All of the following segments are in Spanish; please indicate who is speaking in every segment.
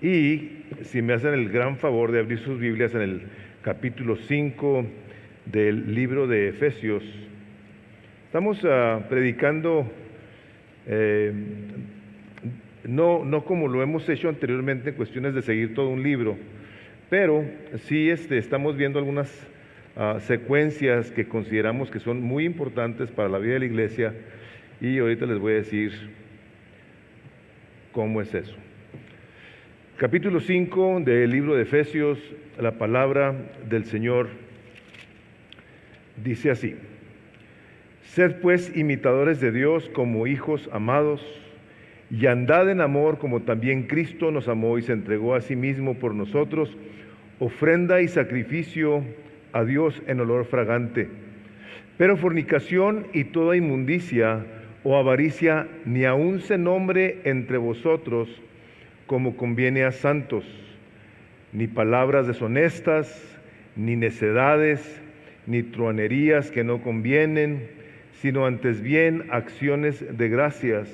Speaker 1: Y si me hacen el gran favor de abrir sus Biblias en el capítulo 5 del libro de Efesios, estamos predicando no como lo hemos hecho anteriormente en cuestiones de seguir todo un libro, pero sí estamos viendo algunas secuencias que consideramos que son muy importantes para la vida de la iglesia, y ahorita les voy a decir cómo es eso. Capítulo 5 del libro de Efesios, la palabra del Señor dice así: Sed pues imitadores de Dios como hijos amados, y andad en amor como también Cristo nos amó y se entregó a sí mismo por nosotros, ofrenda y sacrificio a Dios en olor fragante. Pero fornicación y toda inmundicia o avaricia ni aun se nombre entre vosotros como conviene a santos, ni palabras deshonestas, ni necedades, ni truanerías que no convienen, sino antes bien acciones de gracias.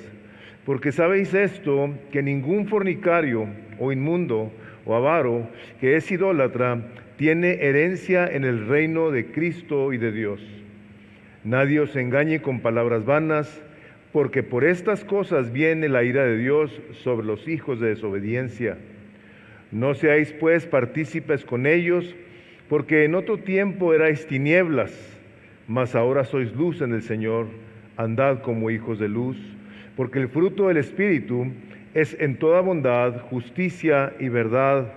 Speaker 1: Porque sabéis esto, que ningún fornicario o inmundo o avaro que es idólatra tiene herencia en el reino de Cristo y de Dios. Nadie os engañe con palabras vanas, porque por estas cosas viene la ira de Dios sobre los hijos de desobediencia. No seáis pues partícipes con ellos, porque en otro tiempo erais tinieblas, mas ahora sois luz en el Señor. Andad como hijos de luz, porque el fruto del Espíritu es en toda bondad, justicia y verdad,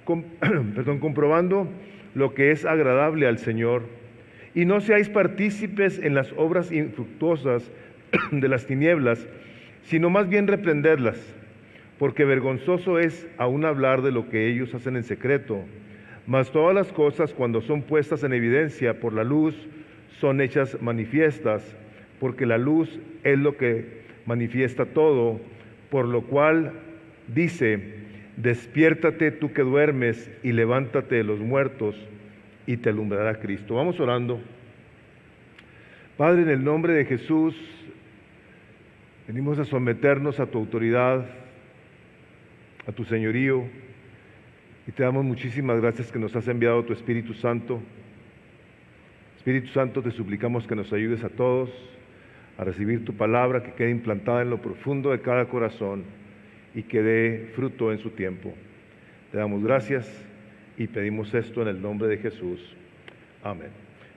Speaker 1: comprobando lo que es agradable al Señor. Y no seáis partícipes en las obras infructuosas de las tinieblas, sino más bien reprenderlas, porque vergonzoso es aún hablar de lo que ellos hacen en secreto. Mas todas las cosas, cuando son puestas en evidencia por la luz, son hechas manifiestas, porque la luz es lo que manifiesta todo, por lo cual dice: despiértate tú que duermes y levántate de los muertos y te alumbrará Cristo. Vamos orando. Padre, en el nombre de Jesús, venimos a someternos a tu autoridad, a tu señorío, y te damos muchísimas gracias que nos has enviado tu Espíritu Santo. Espíritu Santo, te suplicamos que nos ayudes a todos a recibir tu palabra, que quede implantada en lo profundo de cada corazón y que dé fruto en su tiempo. Te damos gracias y pedimos esto en el nombre de Jesús. Amén.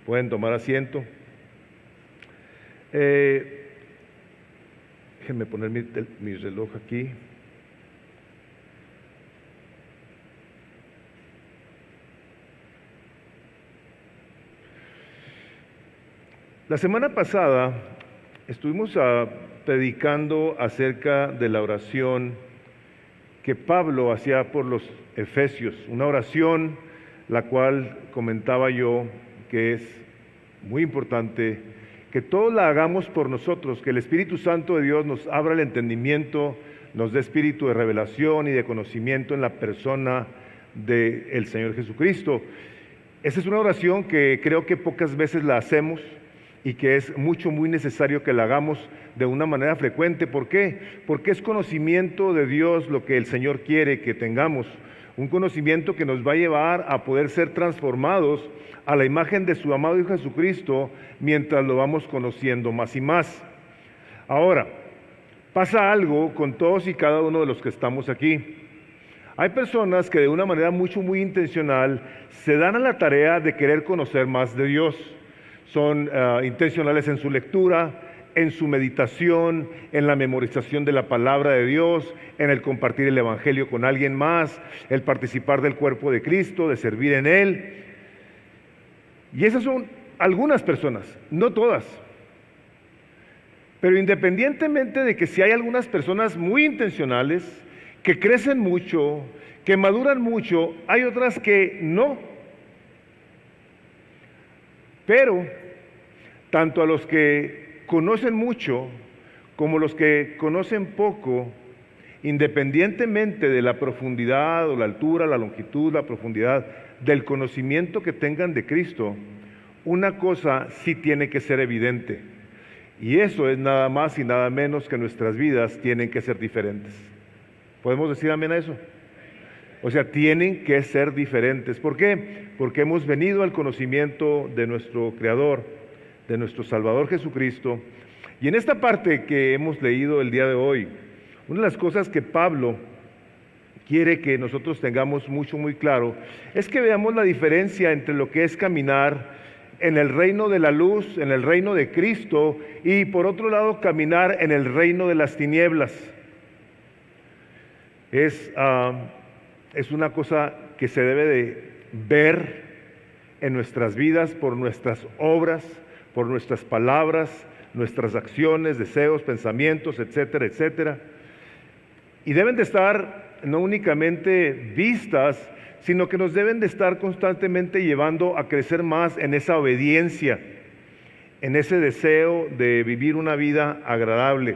Speaker 1: Pueden tomar asiento. Déjenme poner mi reloj aquí. La semana pasada estuvimos predicando acerca de la oración que Pablo hacía por los efesios, una oración la cual comentaba yo que es muy importante que todos la hagamos por nosotros, que el Espíritu Santo de Dios nos abra el entendimiento, nos dé espíritu de revelación y de conocimiento en la persona del Señor Jesucristo. Esa es una oración que creo que pocas veces la hacemos y que es muy necesario que la hagamos de una manera frecuente. ¿Por qué? Porque es conocimiento de Dios lo que el Señor quiere que tengamos, un conocimiento que nos va a llevar a poder ser transformados a la imagen de su amado Hijo Jesucristo mientras lo vamos conociendo más y más. Ahora, pasa algo con todos y cada uno de los que estamos aquí. Hay personas que de una manera muy intencional se dan a la tarea de querer conocer más de Dios. Son intencionales en su lectura, en su meditación, en la memorización de la palabra de Dios, en el compartir el Evangelio con alguien más, el participar del cuerpo de Cristo, de servir en Él. Y esas son algunas personas, no todas. Pero independientemente de que si hay algunas personas muy intencionales, que crecen mucho, que maduran mucho, hay otras que no. Pero tanto a los que conocen mucho como los que conocen poco, independientemente de la profundidad o la altura, la longitud, la profundidad del conocimiento que tengan de Cristo, una cosa sí tiene que ser evidente, y eso es nada más y nada menos que nuestras vidas tienen que ser diferentes. ¿Podemos decir amén a eso? O sea, tienen que ser diferentes. ¿Por qué? Porque hemos venido al conocimiento de nuestro Creador, de nuestro Salvador Jesucristo. Y en esta parte que hemos leído el día de hoy, una de las cosas que Pablo quiere que nosotros tengamos muy claro es que veamos la diferencia entre lo que es caminar en el reino de la luz, en el reino de Cristo, y por otro lado caminar en el reino de las tinieblas. Es una cosa que se debe de ver en nuestras vidas por nuestras obras, por nuestras palabras, nuestras acciones, deseos, pensamientos, etcétera, etcétera. Y deben de estar no únicamente vistas, sino que nos deben de estar constantemente llevando a crecer más en esa obediencia, en ese deseo de vivir una vida agradable.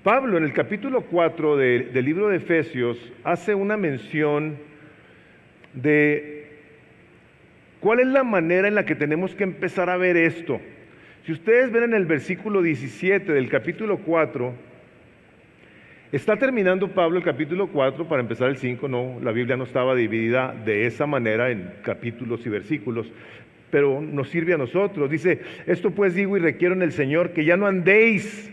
Speaker 1: Pablo en el capítulo 4 del libro de Efesios hace una mención de cuál es la manera en la que tenemos que empezar a ver esto. Si ustedes ven en el versículo 17 del capítulo 4, está terminando Pablo el capítulo 4 para empezar el 5, no, la Biblia no estaba dividida de esa manera en capítulos y versículos, pero nos sirve a nosotros. Dice, esto pues digo y requiero en el Señor que ya no andéis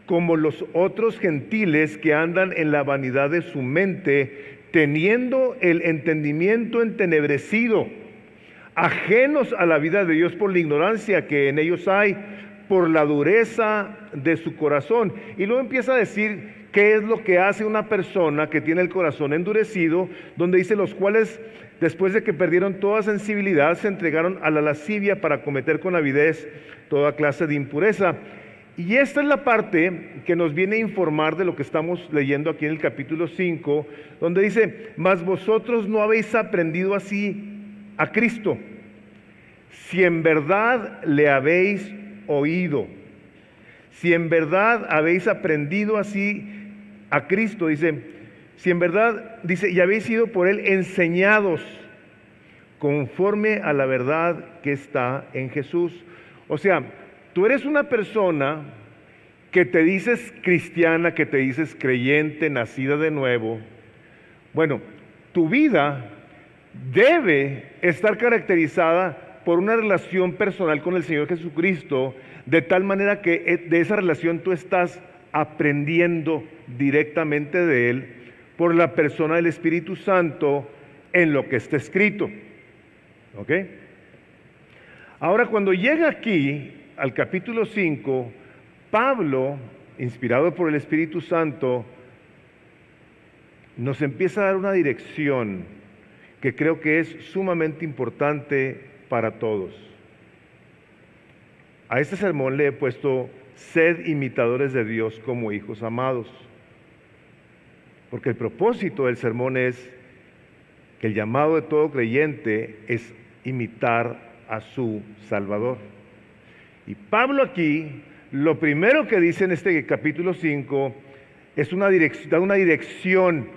Speaker 1: como los otros gentiles que andan en la vanidad de su mente, teniendo el entendimiento entenebrecido, ajenos a la vida de Dios por la ignorancia que en ellos hay, por la dureza de su corazón. Y luego empieza a decir qué es lo que hace una persona que tiene el corazón endurecido, donde dice los cuales después de que perdieron toda sensibilidad se entregaron a la lascivia para cometer con avidez toda clase de impureza. Y esta es la parte que nos viene a informar de lo que estamos leyendo aquí en el capítulo 5, donde dice, mas vosotros no habéis aprendido así a Cristo, si en verdad le habéis oído, si en verdad habéis aprendido así a Cristo, dice, si en verdad, dice, y habéis sido por Él enseñados conforme a la verdad que está en Jesús. O sea, tú eres una persona que te dices cristiana, que te dices creyente, nacida de nuevo. Bueno, tu vida debe estar caracterizada por una relación personal con el Señor Jesucristo, de tal manera que de esa relación tú estás aprendiendo directamente de Él por la persona del Espíritu Santo en lo que está escrito. ¿Ok? Ahora, cuando llega aquí al capítulo 5, Pablo, inspirado por el Espíritu Santo, nos empieza a dar una dirección que creo que es sumamente importante para todos. A este sermón le he puesto, sed imitadores de Dios como hijos amados, porque el propósito del sermón es que el llamado de todo creyente es imitar a su Salvador. Y Pablo aquí, lo primero que dice en este capítulo 5 es da una dirección.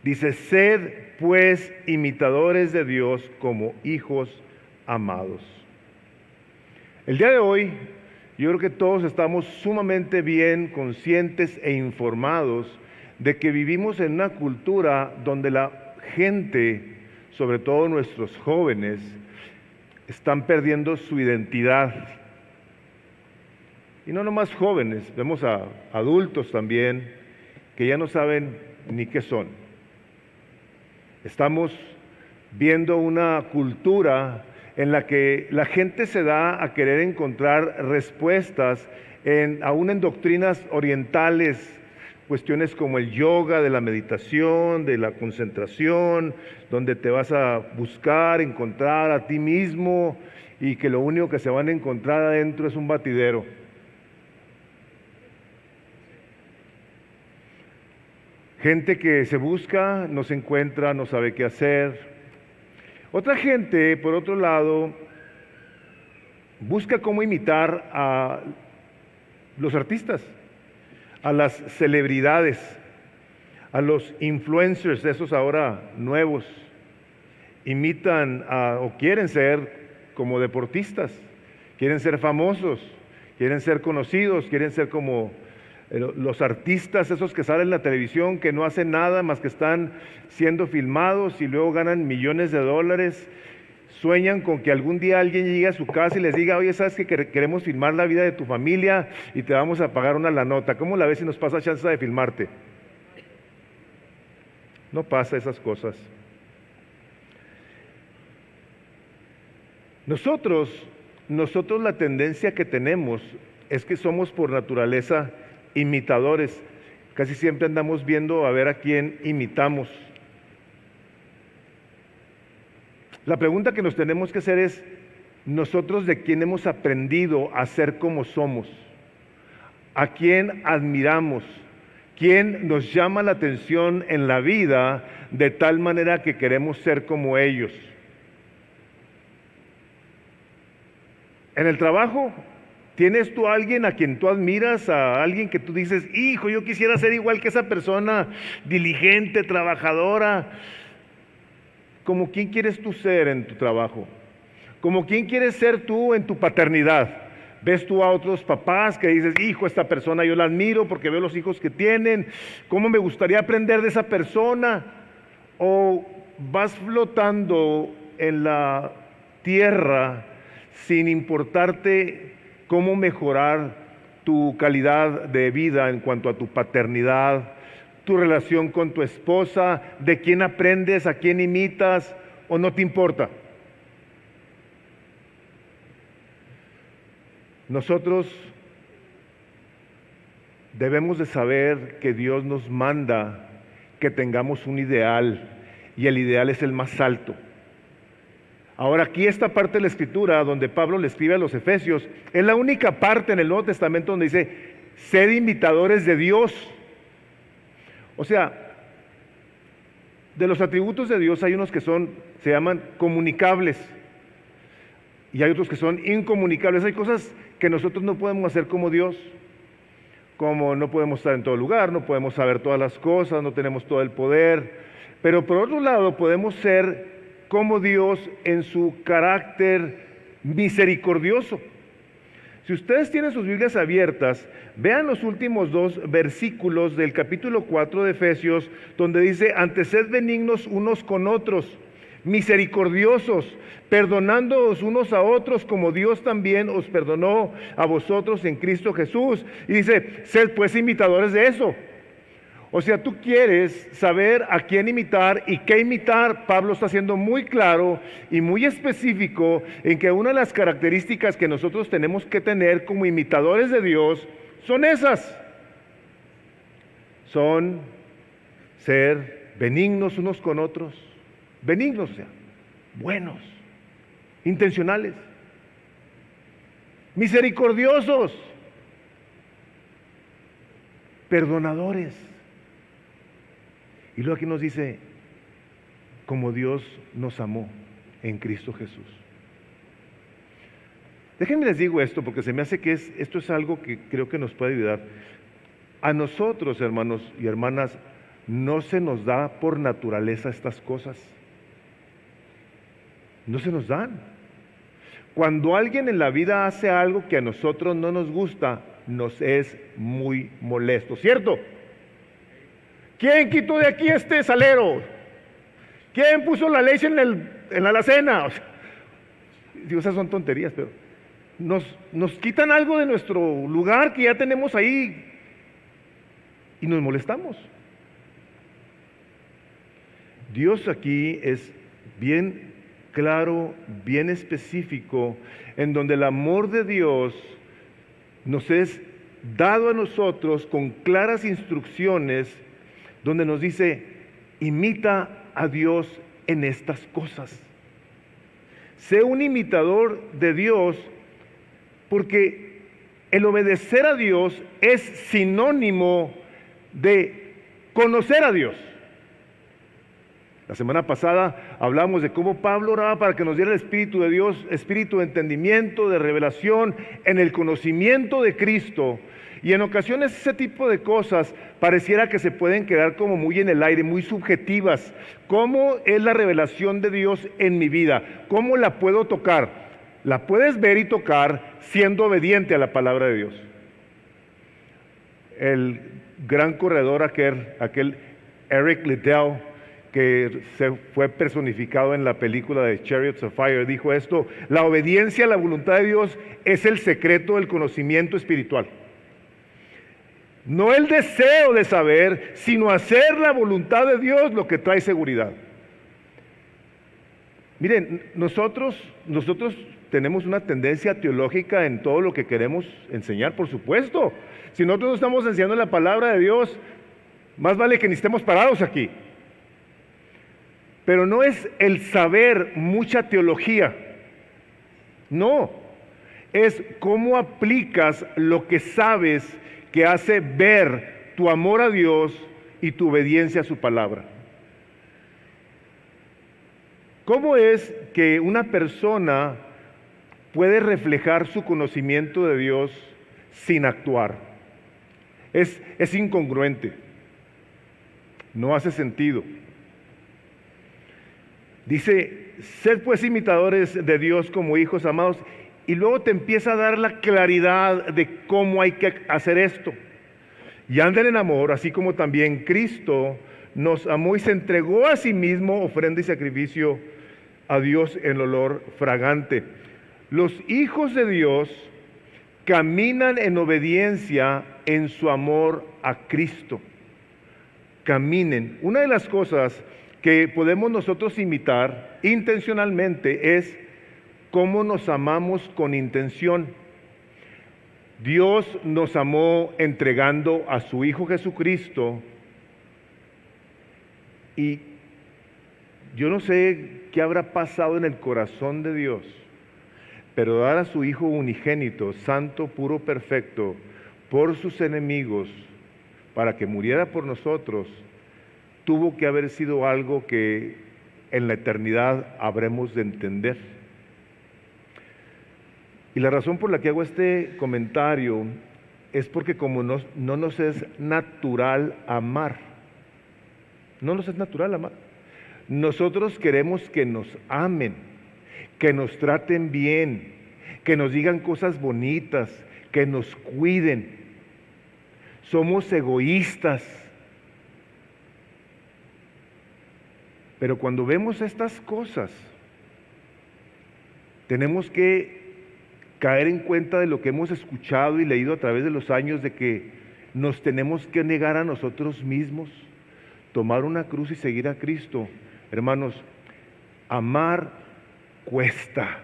Speaker 1: Dice, sed pues imitadores de Dios como hijos amados. El día de hoy, yo creo que todos estamos sumamente bien conscientes e informados de que vivimos en una cultura donde la gente, sobre todo nuestros jóvenes, están perdiendo su identidad. Y no nomás jóvenes, vemos a adultos también que ya no saben ni qué son. Estamos viendo una cultura en la que la gente se da a querer encontrar respuestas aún en doctrinas orientales, cuestiones como el yoga, de la meditación, de la concentración, donde te vas a buscar, encontrar a ti mismo y que lo único que se van a encontrar adentro es un batidero. Gente que se busca, no se encuentra, no sabe qué hacer. Otra gente, por otro lado, busca cómo imitar a los artistas, a las celebridades, a los influencers, esos ahora nuevos. Imitan o quieren ser como deportistas, quieren ser famosos, quieren ser conocidos, quieren ser como Los artistas, esos que salen en la televisión, que no hacen nada más que están siendo filmados y luego ganan millones de dólares, sueñan con que algún día alguien llegue a su casa y les diga, oye, ¿sabes que queremos filmar la vida de tu familia y te vamos a pagar una la nota? ¿Cómo la ves si nos pasa chance de filmarte? No pasa esas cosas. Nosotros la tendencia que tenemos es que somos por naturaleza imitadores. Casi siempre andamos viendo a ver a quién imitamos. La pregunta que nos tenemos que hacer es, ¿nosotros de quién hemos aprendido a ser como somos? ¿A quién admiramos? ¿Quién nos llama la atención en la vida de tal manera que queremos ser como ellos? En el trabajo, ¿tienes tú a alguien a quien tú admiras, a alguien que tú dices, hijo, yo quisiera ser igual que esa persona, diligente, trabajadora? ¿Como quién quieres tú ser en tu trabajo? ¿Como quién quieres ser tú en tu paternidad? ¿Ves tú a otros papás que dices, hijo, esta persona yo la admiro porque veo los hijos que tienen? ¿Cómo me gustaría aprender de esa persona? ¿O vas flotando en la tierra sin importarte cómo mejorar tu calidad de vida en cuanto a tu paternidad, tu relación con tu esposa, de quién aprendes, a quién imitas, o no te importa? Nosotros debemos de saber que Dios nos manda que tengamos un ideal, y el ideal es el más alto. Ahora, aquí esta parte de la Escritura, donde Pablo le escribe a los Efesios, es la única parte en el Nuevo Testamento donde dice, sed imitadores de Dios. O sea, de los atributos de Dios hay unos que se llaman comunicables, y hay otros que son incomunicables. Hay cosas que nosotros no podemos hacer como Dios, como no podemos estar en todo lugar, no podemos saber todas las cosas, no tenemos todo el poder, pero por otro lado podemos ser como Dios en su carácter misericordioso. Si ustedes tienen sus Biblias abiertas, vean los últimos 2 versículos del capítulo 4 de Efesios, donde dice, antes sed benignos unos con otros, misericordiosos, perdonándoos unos a otros como Dios también os perdonó a vosotros en Cristo Jesús. Y dice, sed pues imitadores de eso. O sea, tú quieres saber a quién imitar y qué imitar. Pablo está siendo muy claro y muy específico en que una de las características que nosotros tenemos que tener como imitadores de Dios son esas. Son ser benignos unos con otros. Benignos, o sea, buenos, intencionales, misericordiosos, perdonadores. Y luego aquí nos dice, como Dios nos amó en Cristo Jesús. Déjenme les digo esto, porque se me hace que esto es algo que creo que nos puede ayudar. A nosotros, hermanos y hermanas, no se nos da por naturaleza estas cosas. No se nos dan. Cuando alguien en la vida hace algo que a nosotros no nos gusta, nos es muy molesto, ¿cierto? ¿Quién quitó de aquí este salero? ¿Quién puso la leche en la alacena? O sea, digo, esas son tonterías, pero nos quitan algo de nuestro lugar que ya tenemos ahí y nos molestamos. Dios aquí es bien claro, bien específico, en donde el amor de Dios nos es dado a nosotros con claras instrucciones, donde nos dice, imita a Dios en estas cosas. Sé un imitador de Dios, porque el obedecer a Dios es sinónimo de conocer a Dios. La semana pasada hablamos de cómo Pablo oraba para que nos diera el Espíritu de Dios, espíritu de entendimiento, de revelación, en el conocimiento de Cristo. Y en ocasiones ese tipo de cosas pareciera que se pueden quedar como muy en el aire, muy subjetivas. ¿Cómo es la revelación de Dios en mi vida? ¿Cómo la puedo tocar? La puedes ver y tocar siendo obediente a la palabra de Dios. el gran corredor aquel Eric Liddell, que se fue personificado en la película de Chariots of Fire, dijo esto: la obediencia a la voluntad de Dios es el secreto del conocimiento espiritual. No el deseo de saber, sino hacer la voluntad de Dios lo que trae seguridad. Miren, nosotros tenemos una tendencia teológica en todo lo que queremos enseñar, por supuesto. Si nosotros no estamos enseñando la palabra de Dios, más vale que ni estemos parados aquí. Pero no es el saber mucha teología, no, es cómo aplicas lo que sabes, que hace ver tu amor a Dios y tu obediencia a su palabra. ¿Cómo es que una persona puede reflejar su conocimiento de Dios sin actuar? Es incongruente, no hace sentido. Dice: sed pues imitadores de Dios como hijos amados, y luego te empieza a dar la claridad de cómo hay que hacer esto. Y anden en amor, así como también Cristo nos amó y se entregó a sí mismo, ofrenda y sacrificio a Dios en olor fragante. Los hijos de Dios caminan en obediencia en su amor a Cristo. Caminen. Una de las cosas que podemos nosotros imitar intencionalmente es cómo nos amamos con intención. Dios nos amó entregando a su Hijo Jesucristo, y yo no sé qué habrá pasado en el corazón de Dios, pero dar a su Hijo unigénito, santo, puro, perfecto, por sus enemigos, para que muriera por nosotros, tuvo que haber sido algo que en la eternidad habremos de entender. Y la razón por la que hago este comentario es porque como no nos es natural amar, no nos es natural amar. Nosotros queremos que nos amen, que nos traten bien, que nos digan cosas bonitas, que nos cuiden. Somos egoístas. Pero cuando vemos estas cosas, tenemos que caer en cuenta de lo que hemos escuchado y leído a través de los años, de que nos tenemos que negar a nosotros mismos, tomar una cruz y seguir a Cristo. Hermanos, amar cuesta,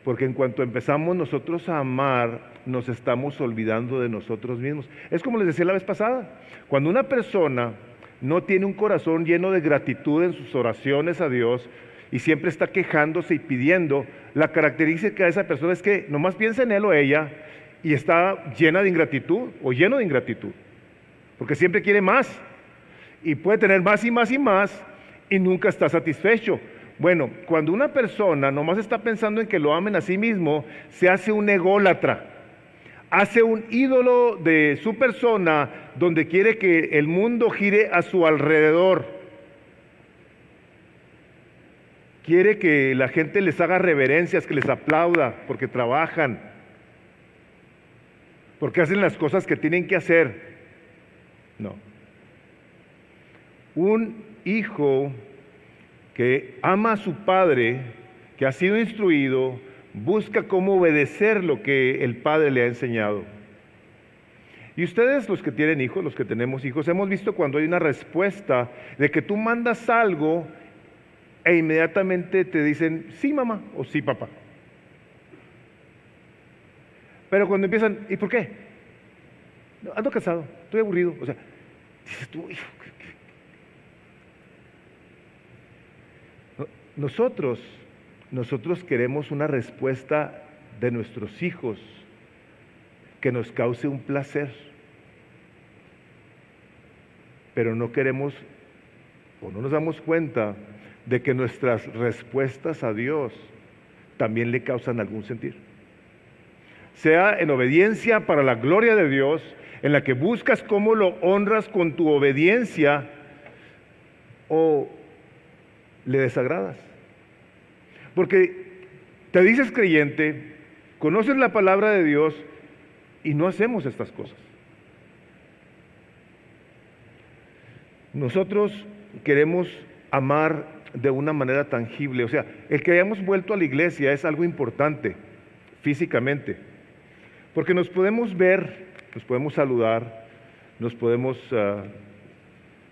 Speaker 1: porque en cuanto empezamos nosotros a amar, nos estamos olvidando de nosotros mismos. Es como les decía la vez pasada, cuando una persona no tiene un corazón lleno de gratitud en sus oraciones a Dios y siempre está quejándose y pidiendo, la característica de esa persona es que nomás piensa en él o ella y está llena de ingratitud o lleno de ingratitud, porque siempre quiere más y puede tener más y más y más y nunca está satisfecho. Bueno, cuando una persona nomás está pensando en que lo amen a sí mismo, se hace un ególatra. Hace un ídolo de su persona donde quiere que el mundo gire a su alrededor. Quiere que la gente les haga reverencias, que les aplauda porque trabajan, porque hacen las cosas que tienen que hacer. No. Un hijo que ama a su padre, que ha sido instruido, busca cómo obedecer lo que el padre le ha enseñado. Y ustedes, los que tienen hijos, los que tenemos hijos, hemos visto cuando hay una respuesta de que tú mandas algo e inmediatamente te dicen sí mamá o sí papá. Pero cuando empiezan, ¿y por qué? No, ando cansado, estoy aburrido. O sea, dices tú, hijo, nosotros queremos una respuesta de nuestros hijos que nos cause un placer, pero no queremos o no nos damos cuenta de que nuestras respuestas a Dios también le causan algún sentir. Sea en obediencia para la gloria de Dios, en la que buscas cómo lo honras con tu obediencia, o le desagradas. Porque te dices creyente, conoces la palabra de Dios, y no hacemos estas cosas. Nosotros queremos amar de una manera tangible, o sea, el que hayamos vuelto a la iglesia es algo importante físicamente, porque nos podemos ver, nos podemos saludar, nos podemos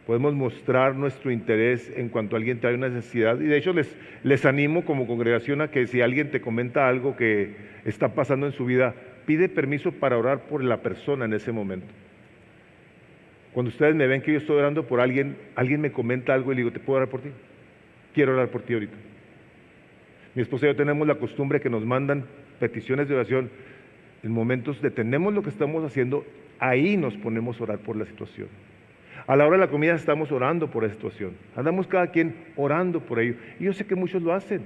Speaker 1: mostrar nuestro interés en cuanto alguien trae una necesidad, y de hecho les animo como congregación a que si alguien te comenta algo que está pasando en su vida, pide permiso para orar por la persona en ese momento. Cuando ustedes me ven que yo estoy orando por alguien, alguien me comenta algo y le digo, ¿te puedo orar por ti? Quiero orar por ti ahorita. Mi esposa y yo tenemos la costumbre que nos mandan peticiones de oración. En momentos detenemos lo que estamos haciendo, ahí nos ponemos a orar por la situación. A la hora de la comida estamos orando por la situación. Andamos cada quien orando por ello. Y yo sé que muchos lo hacen.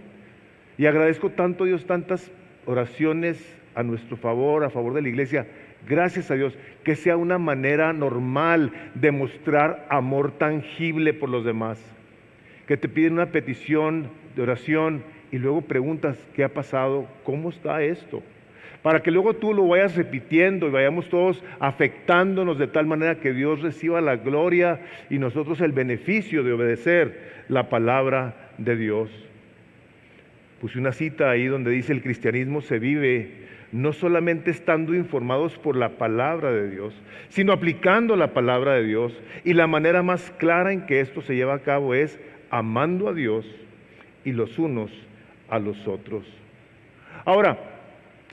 Speaker 1: Y agradezco tanto a Dios tantas oraciones a nuestro favor, a favor de la iglesia. Gracias a Dios, que sea una manera normal de mostrar amor tangible por los demás. Que te piden una petición de oración y luego preguntas, ¿qué ha pasado? ¿Cómo está esto? Para que luego tú lo vayas repitiendo y vayamos todos afectándonos de tal manera que Dios reciba la gloria y nosotros el beneficio de obedecer la palabra de Dios. Puse una cita ahí donde dice: el cristianismo se vive no solamente estando informados por la palabra de Dios, sino aplicando la palabra de Dios. Y la manera más clara en que esto se lleva a cabo es amando a Dios y los unos a los otros. Ahora,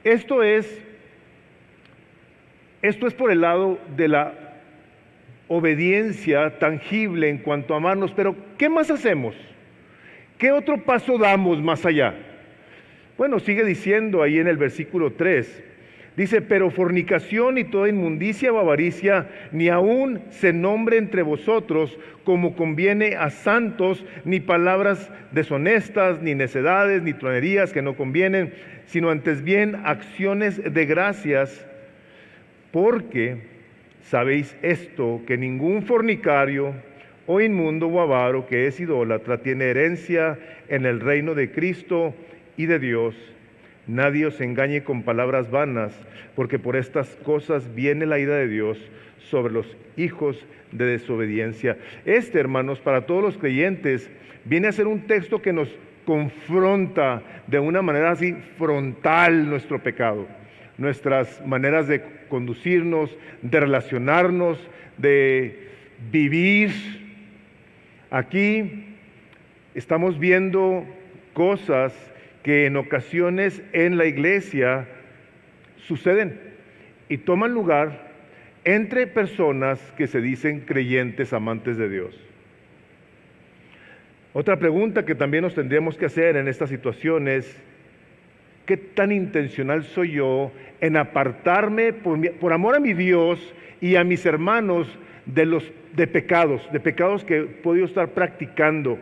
Speaker 1: esto es por el lado de la obediencia tangible en cuanto a amarnos, pero ¿qué más hacemos? ¿Qué otro paso damos más allá? Bueno, sigue diciendo ahí en el versículo 3, dice: pero fornicación y toda inmundicia o avaricia ni aún se nombre entre vosotros como conviene a santos, ni palabras deshonestas, ni necedades, ni tronerías que no convienen, sino antes bien acciones de gracias, porque sabéis esto, que ningún fornicario o inmundo o avaro que es idólatra tiene herencia en el reino de Cristo y de Dios. Nadie os engañe con palabras vanas, porque por estas cosas viene la ira de Dios sobre los hijos de desobediencia. Hermanos, para todos los creyentes, viene a ser un texto que nos confronta de una manera así frontal nuestro pecado, nuestras maneras de conducirnos, de relacionarnos, de vivir. Aquí estamos viendo cosas que en ocasiones en la iglesia suceden y toman lugar entre personas que se dicen creyentes, amantes de Dios. Otra pregunta que también nos tendríamos que hacer en esta situación es: ¿qué tan intencional soy yo en apartarme por amor a mi Dios y a mis hermanos de pecados que he podido estar practicando?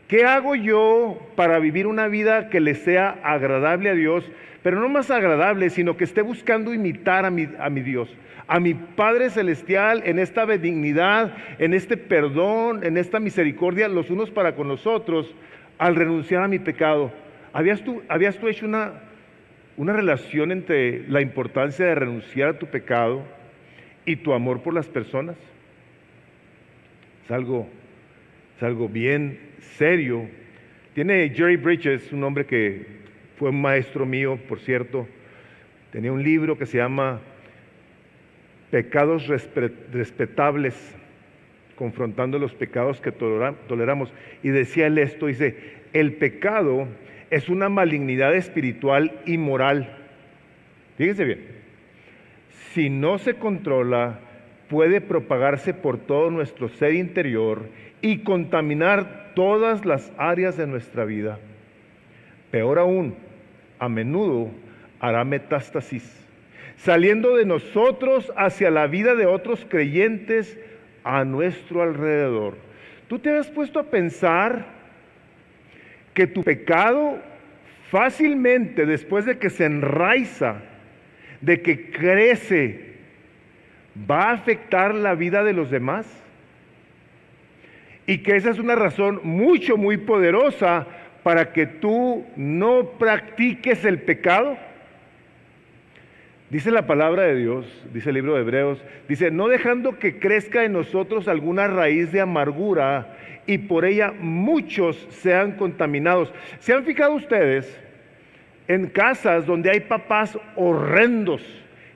Speaker 1: ¿Qué hago yo para vivir una vida que le sea agradable a Dios? Pero no más agradable, sino que esté buscando imitar a mi Dios, a mi Padre Celestial, en esta benignidad, en este perdón, en esta misericordia los unos para con los otros, al renunciar a mi pecado. ¿Habías tú hecho una relación entre la importancia de renunciar a tu pecado y tu amor por las personas? Es algo bien serio. Tiene Jerry Bridges, un hombre que fue un maestro mío, por cierto. Tenía un libro que se llama Pecados Respetables, confrontando los pecados que toleramos. Y decía él esto, dice: el pecado es una malignidad espiritual y moral. Fíjense bien, si no se controla, puede propagarse por todo nuestro ser interior y contaminar todas las áreas de nuestra vida. Peor aún, a menudo hará metástasis, saliendo de nosotros hacia la vida de otros creyentes a nuestro alrededor. ¿Tú te has puesto a pensar que tu pecado fácilmente, después de que se enraiza, de que crece, va a afectar la vida de los demás? Y que esa es una razón muy poderosa para que tú no practiques el pecado. Dice la palabra de Dios, dice el libro de Hebreos, dice, no dejando que crezca en nosotros alguna raíz de amargura y por ella muchos sean contaminados. ¿Se han fijado ustedes en casas donde hay papás horrendos,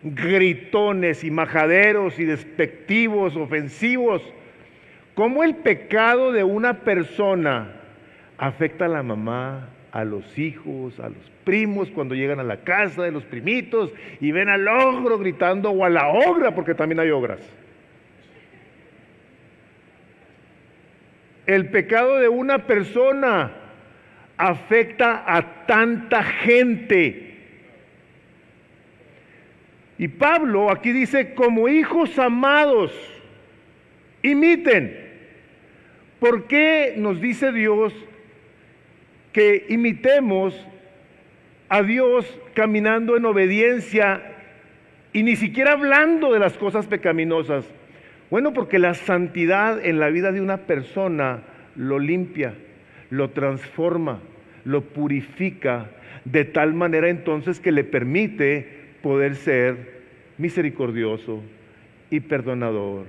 Speaker 1: gritones y majaderos y despectivos, ofensivos? ¿Cómo el pecado de una persona afecta a la mamá, a los hijos, a los primos cuando llegan a la casa de los primitos y ven al ogro gritando, o a la ogra, porque también hay ogras? El pecado de una persona afecta a tanta gente. Y Pablo aquí dice, como hijos amados, imiten. ¿Por qué nos dice Dios que imitemos a Dios caminando en obediencia y ni siquiera hablando de las cosas pecaminosas? Bueno, porque la santidad en la vida de una persona lo limpia, lo transforma, lo purifica, de tal manera entonces que le permite poder ser misericordioso y perdonador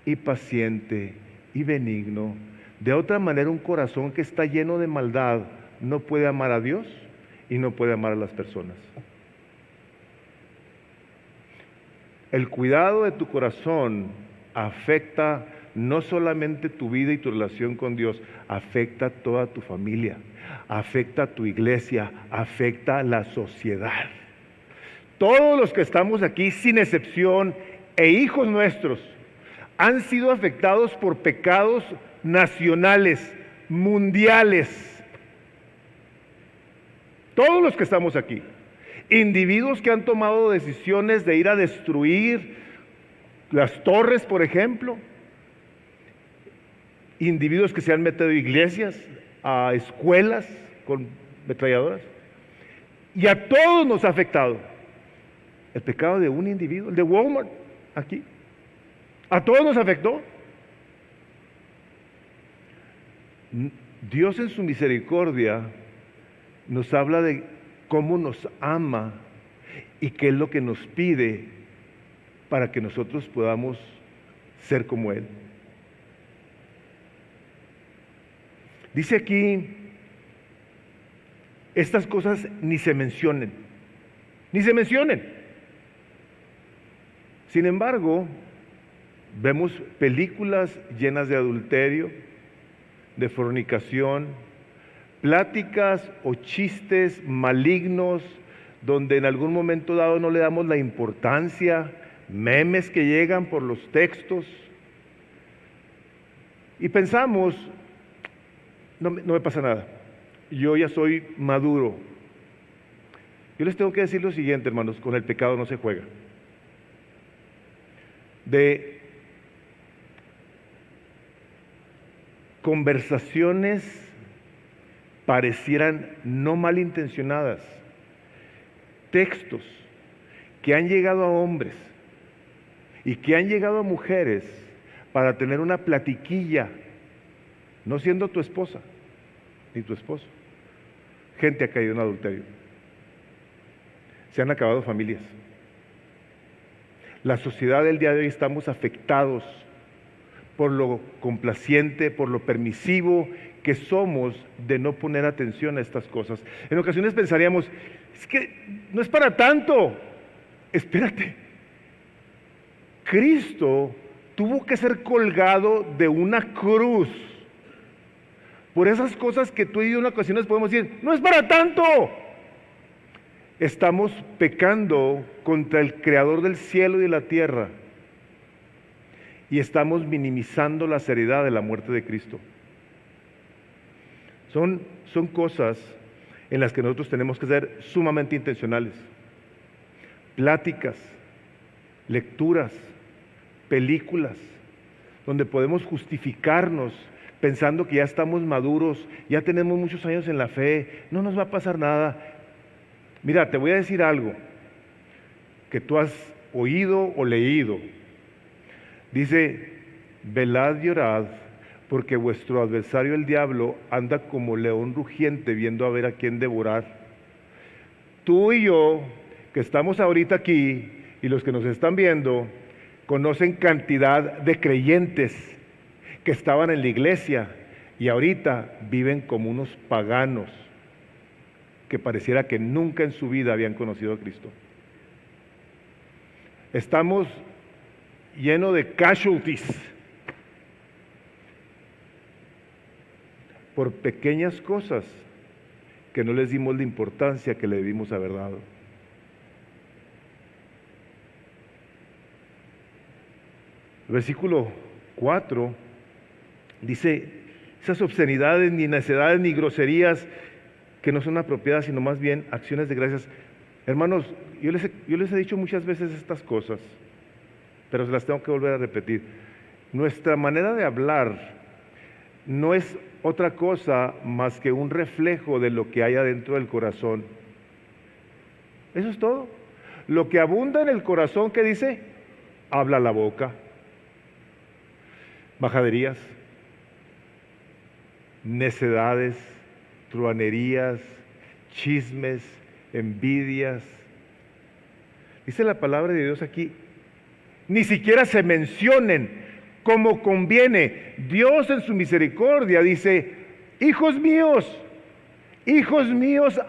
Speaker 1: y paciente y benigno. De otra manera, un corazón que está lleno de maldad no puede amar a Dios y no puede amar a las personas. El cuidado de tu corazón afecta no solamente tu vida y tu relación con Dios, afecta a toda tu familia, afecta a tu iglesia, afecta a la sociedad. Todos los que estamos aquí, sin excepción, e hijos nuestros, han sido afectados por pecados nacionales, mundiales. Todos los que estamos aquí, individuos que han tomado decisiones de ir a destruir las torres, por ejemplo, individuos que se han metido a iglesias, a escuelas con ametralladoras, y a todos nos ha afectado el pecado de un individuo, el de Walmart, aquí, a todos nos afectó. Dios en su misericordia nos habla de cómo nos ama y qué es lo que nos pide para que nosotros podamos ser como Él. Dice aquí, estas cosas ni se mencionen, ni se mencionen. Sin embargo, vemos películas llenas de adulterio, de fornicación, pláticas o chistes malignos donde en algún momento dado no le damos la importancia, memes que llegan por los textos y pensamos, no me pasa nada, yo ya soy maduro. Yo les tengo que decir lo siguiente, hermanos, con el pecado no se juega. De conversaciones parecieran no malintencionadas, textos que han llegado a hombres y que han llegado a mujeres para tener una platiquilla, no siendo tu esposa ni tu esposo. Gente ha caído en adulterio. Se han acabado familias. La sociedad del día de hoy estamos afectados por lo complaciente, por lo permisivo que somos de no poner atención a estas cosas. En ocasiones pensaríamos, es que no es para tanto. Espérate. Cristo tuvo que ser colgado de una cruz por esas cosas que tú y yo en ocasiones podemos decir, no es para tanto. Estamos pecando contra el Creador del cielo y de la tierra y estamos minimizando la seriedad de la muerte de Cristo. Son cosas en las que nosotros tenemos que ser sumamente intencionales. Pláticas, lecturas, películas, donde podemos justificarnos pensando que ya estamos maduros, ya tenemos muchos años en la fe, no nos va a pasar nada. Mira, te voy a decir algo que tú has oído o leído. Dice, velad y orad, porque vuestro adversario el diablo anda como león rugiente viendo a ver a quién devorar. Tú y yo, que estamos ahorita aquí y los que nos están viendo conocen cantidad de creyentes que estaban en la iglesia y ahorita viven como unos paganos que pareciera que nunca en su vida habían conocido a Cristo. Estamos llenos de casualties por pequeñas cosas que no les dimos la importancia que le debimos haber dado. El versículo 4 dice, esas obscenidades, ni necedades, ni groserías que no son apropiadas, sino más bien acciones de gracias. Hermanos, yo les he dicho muchas veces estas cosas, pero se las tengo que volver a repetir. Nuestra manera de hablar no es otra cosa más que un reflejo de lo que hay adentro del corazón. Eso es todo. Lo que abunda en el corazón, ¿qué dice? Habla la boca. Majaderías, necedades, truanerías, chismes, envidias. Dice la palabra de Dios aquí, ni siquiera se mencionen como conviene. Dios en su misericordia dice, hijos míos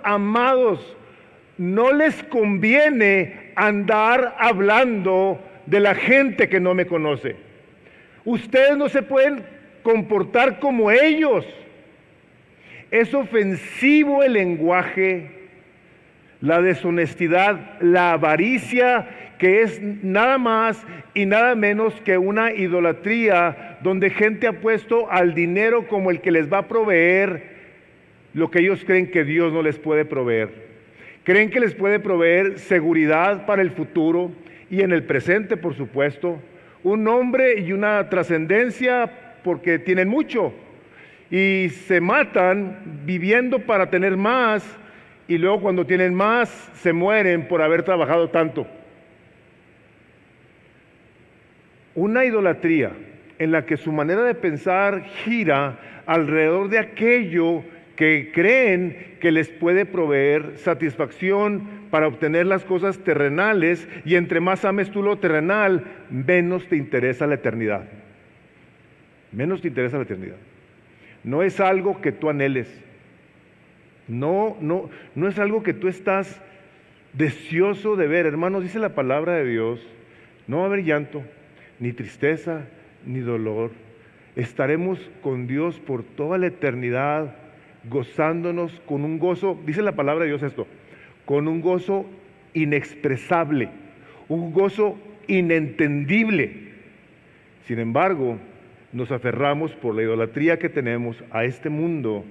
Speaker 1: amados, no les conviene andar hablando de la gente que no me conoce. Ustedes no se pueden comportar como ellos. Es ofensivo el lenguaje, la deshonestidad, la avaricia, que es nada más y nada menos que una idolatría donde gente ha puesto al dinero como el que les va a proveer lo que ellos creen que Dios no les puede proveer. Creen que les puede proveer seguridad para el futuro y en el presente, por supuesto, un nombre y una trascendencia porque tienen mucho y se matan viviendo para tener más y luego cuando tienen más se mueren por haber trabajado tanto. Una idolatría en la que su manera de pensar gira alrededor de aquello que creen que les puede proveer satisfacción para obtener las cosas terrenales, y entre más ames tú lo terrenal, menos te interesa la eternidad. Menos te interesa la eternidad. No es algo que tú anheles. No es algo que tú estás deseoso de ver. Hermanos, dice la palabra de Dios, no va a haber llanto, ni tristeza, ni dolor. Estaremos con Dios por toda la eternidad, gozándonos con un gozo, dice la palabra de Dios esto, con un gozo inexpresable, un gozo inentendible. Sin embargo, nos aferramos por la idolatría que tenemos a este mundo,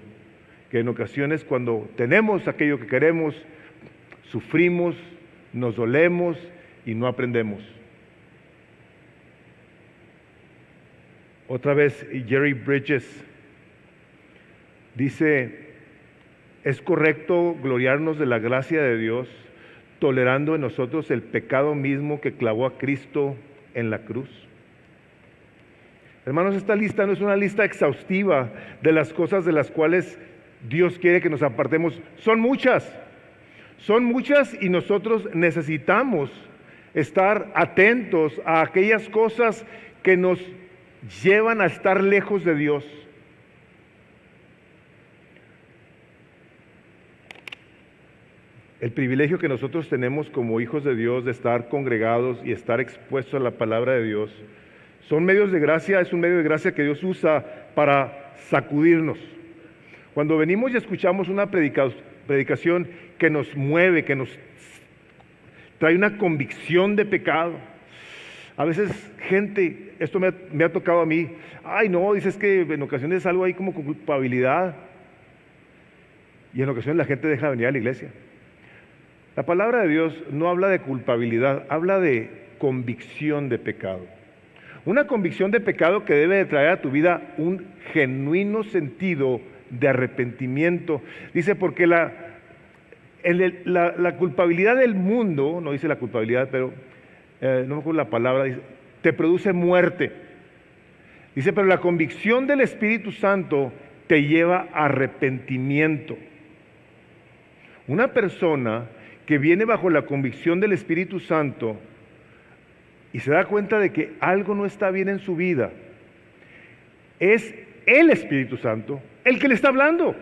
Speaker 1: que en ocasiones cuando tenemos aquello que queremos, sufrimos, nos dolemos y no aprendemos. Otra vez Jerry Bridges dice, es correcto gloriarnos de la gracia de Dios, tolerando en nosotros el pecado mismo que clavó a Cristo en la cruz. Hermanos, esta lista no es una lista exhaustiva de las cosas de las cuales Dios quiere que nos apartemos. Son muchas y nosotros necesitamos estar atentos a aquellas cosas que nos llevan a estar lejos de Dios. El privilegio que nosotros tenemos como hijos de Dios de estar congregados y estar expuestos a la palabra de Dios son medios de gracia, es un medio de gracia que Dios usa para sacudirnos. Cuando venimos y escuchamos una predicación que nos mueve, que nos trae una convicción de pecado. A veces gente, esto me ha tocado a mí, ay no, dices que en ocasiones es algo ahí como culpabilidad. Y en ocasiones la gente deja de venir a la iglesia. La palabra de Dios no habla de culpabilidad, habla de convicción de pecado. Una convicción de pecado que debe de traer a tu vida un genuino sentido de arrepentimiento. Dice, porque la culpabilidad del mundo, no dice la culpabilidad, pero no me acuerdo la palabra, dice, te produce muerte. Dice, pero la convicción del Espíritu Santo te lleva a arrepentimiento. Una persona que viene bajo la convicción del Espíritu Santo y se da cuenta de que algo no está bien en su vida, es el Espíritu Santo el que le está hablando